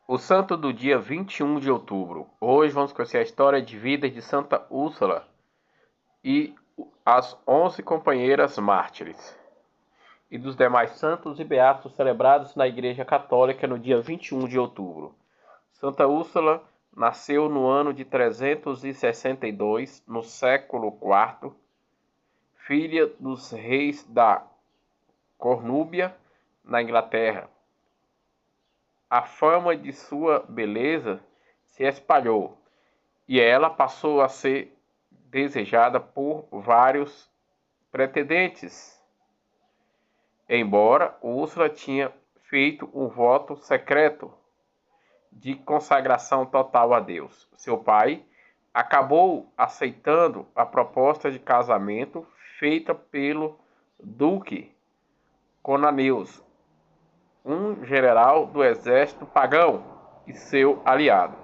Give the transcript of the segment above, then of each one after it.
O santo do dia 21 de outubro. Hoje vamos conhecer a história de vida de Santa Úrsula e as 11 companheiras mártires, e dos demais santos e beatos celebrados na Igreja Católica no dia 21 de outubro. Santa Úrsula nasceu no ano de 362, no século IV, filha dos reis da Cornúbia, na Inglaterra. A fama de sua beleza se espalhou e ela passou a ser desejada por vários pretendentes. Embora Úrsula tinha feito um voto secreto de consagração total a Deus, seu pai acabou aceitando a proposta de casamento feita pelo duque Conaneus, um general do exército pagão e seu aliado.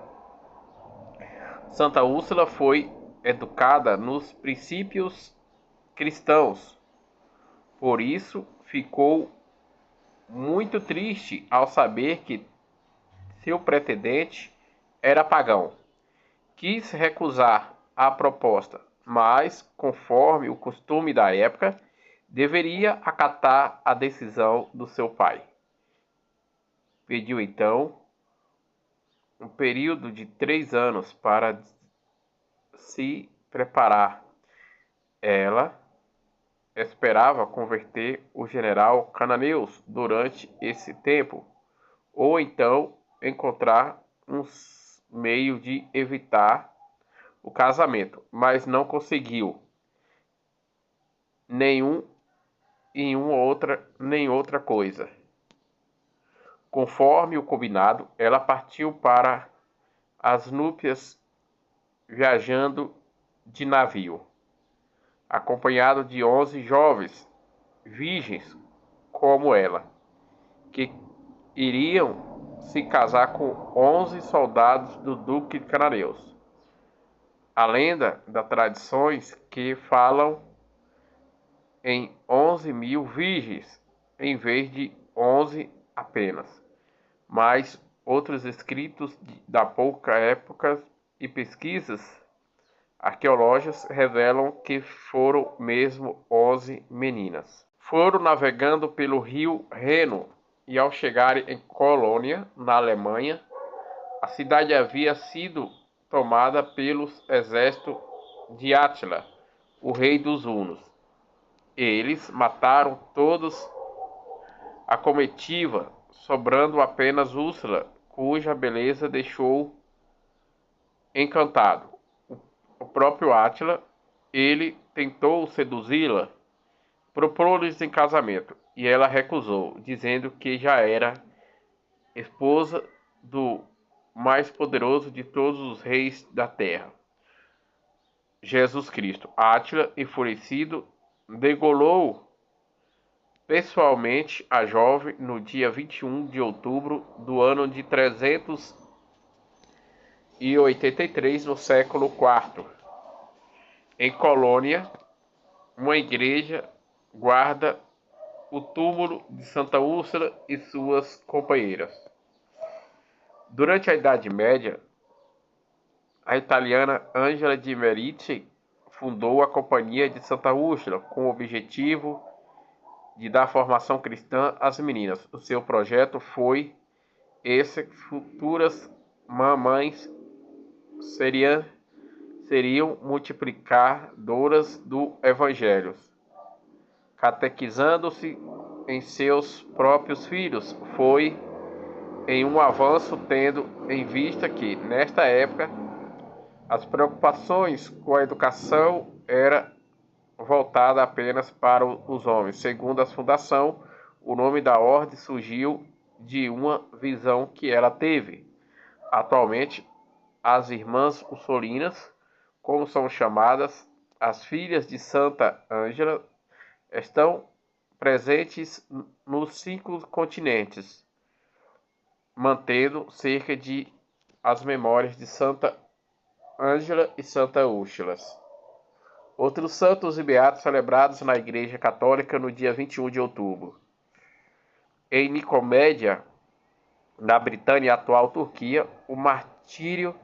Santa Úrsula foi educada nos princípios cristãos, por isso ficou muito triste ao saber que seu pretendente era pagão. Quis recusar a proposta, mas, conforme o costume da época, deveria acatar a decisão do seu pai. Pediu então um período de 3 anos para se preparar. Ela esperava converter o general Cananeus durante esse tempo, ou então encontrar um meio de evitar o casamento, mas não conseguiu nem outra coisa. Conforme o combinado, ela partiu para as núpcias viajando de navio, acompanhado de 11 jovens virgens como ela, que iriam se casar com 11 soldados do Duque de Cananeus. A lenda das tradições que falam em 11.000 virgens, em vez de 11 apenas, mas outros escritos da pouca época e pesquisas arqueológicas revelam que foram mesmo 11 meninas. Foram navegando pelo rio Reno e ao chegarem em Colônia, na Alemanha, a cidade havia sido tomada pelos exércitos de Átila, o rei dos hunos. Eles mataram todos a comitiva, sobrando apenas Úrsula, cuja beleza deixou encantado. O próprio Átila, ele tentou seduzi-la, propôs-lhes em casamento, e ela recusou, dizendo que já era esposa do mais poderoso de todos os reis da terra, Jesus Cristo. Átila, enfurecido, degolou pessoalmente a jovem no dia 21 de outubro do ano de 383, no século IV. Em Colônia, uma igreja guarda o túmulo de Santa Úrsula e suas companheiras. Durante a Idade Média, a italiana Angela de Merici fundou a Companhia de Santa Úrsula com o objetivo de dar formação cristã às meninas. O seu projeto foi esse: futuras mamães seriam multiplicadoras do Evangelho, catequizando-se em seus próprios filhos. Foi em um avanço tendo em vista que, nesta época, as preocupações com a educação eram voltadas apenas para os homens. Segundo a fundação, o nome da ordem surgiu de uma visão que ela teve. Atualmente, as Irmãs Ursolinas, como são chamadas, as filhas de Santa Ângela, estão presentes nos 5 continentes, mantendo cerca de as memórias de Santa Ângela e Santa Úrsula. Outros santos e beatos celebrados na Igreja Católica no dia 21 de outubro. Em Nicomédia, na Britânia e atual Turquia, o martírio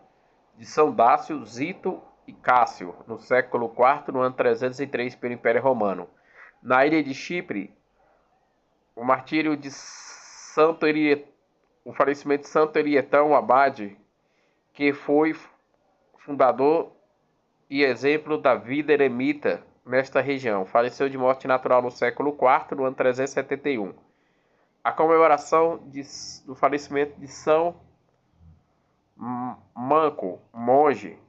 de São Dácio, Zito e Cássio, no século IV, no ano 303, pelo Império Romano. Na ilha de Chipre, o martírio de o falecimento de Santo Erietão Abade, que foi fundador e exemplo da vida eremita nesta região. Faleceu de morte natural no século IV, no ano 371. A comemoração do falecimento de São Manco, monge,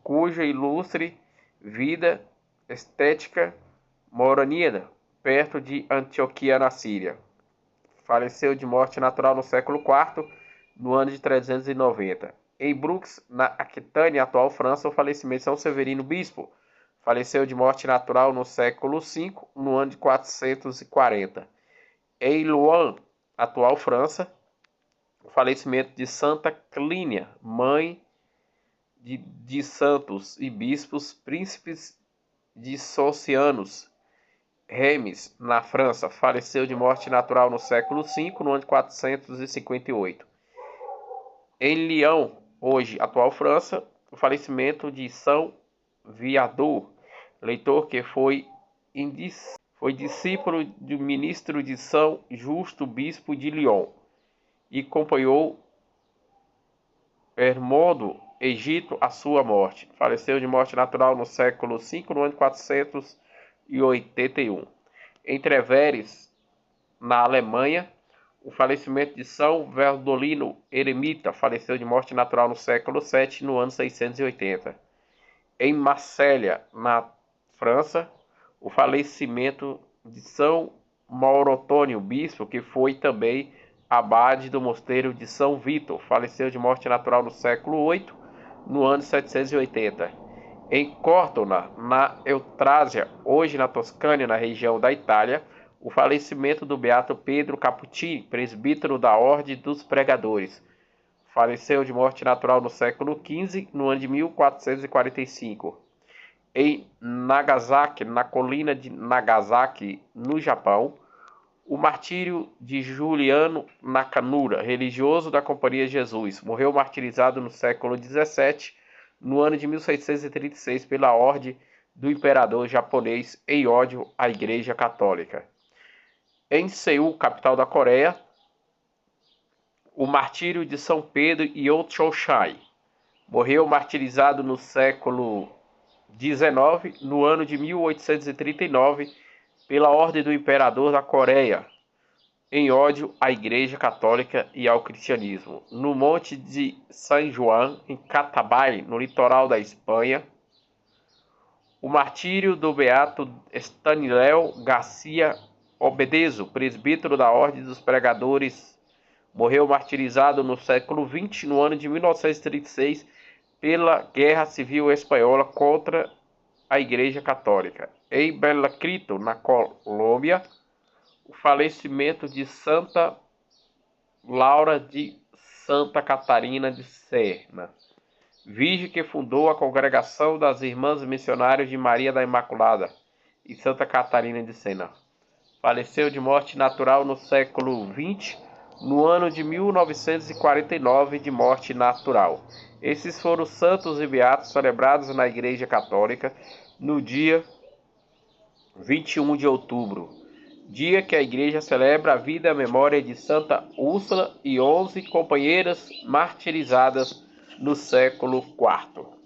cuja ilustre vida estética morania perto de Antioquia, na Síria. Faleceu de morte natural no século IV, no ano de 390. Em Brux, na Aquitânia, atual França, o falecimento de São Severino Bispo. Faleceu de morte natural no século V, no ano de 440. Em Luan, atual França, o falecimento de Santa Clínia, mãe de santos e bispos, príncipes de Socianos, Reims, na França, faleceu de morte natural no século V, no ano de 458. Em Lyon, hoje, atual França, o falecimento de São Viator, leitor que foi discípulo do ministro de São Justo, bispo de Lyon, e acompanhou Hermodo, Egito, a sua morte. Faleceu de morte natural no século V, no ano de 481. Em Treveres, na Alemanha, o falecimento de São Verdolino Eremita. Faleceu de morte natural no século VII, no ano 680. Em Marsella, na França, o falecimento de São Maurotônio, bispo, que foi também abade do mosteiro de São Vítor. Faleceu de morte natural no século VIII, no ano 780. Em Cortona, na Eutrásia, hoje na Toscânia, na região da Itália, o falecimento do beato Pedro Capucci, presbítero da Ordem dos Pregadores. Faleceu de morte natural no século XV, no ano de 1445. Em Nagasaki, na colina de Nagasaki, no Japão, o martírio de Juliano Nakamura, religioso da Companhia de Jesus, morreu martirizado no século XVII, no ano de 1636, pela ordem do imperador japonês em ódio à Igreja Católica. Em Seul, capital da Coreia, o martírio de São Pedro Yochoshai, morreu martirizado no século XIX, no ano de 1839, pela ordem do imperador da Coreia, em ódio à Igreja Católica e ao cristianismo. No Monte de San Juan, em Catabay, no litoral da Espanha, o martírio do beato Estaniléu Garcia Obedezo, presbítero da Ordem dos Pregadores, morreu martirizado no século XX, no ano de 1936, pela Guerra Civil Espanhola contra a Igreja Católica. Em Belacrito, na Colômbia, o falecimento de Santa Laura de Santa Catarina de Sena, virgem que fundou a Congregação das Irmãs Missionárias de Maria da Imaculada e Santa Catarina de Sena. Faleceu de morte natural no século XX, no ano de 1949, de morte natural. Esses foram os santos e beatos celebrados na Igreja Católica no dia 21 de outubro, dia que a Igreja celebra a vida e a memória de Santa Úrsula e 11 companheiras martirizadas no século IV.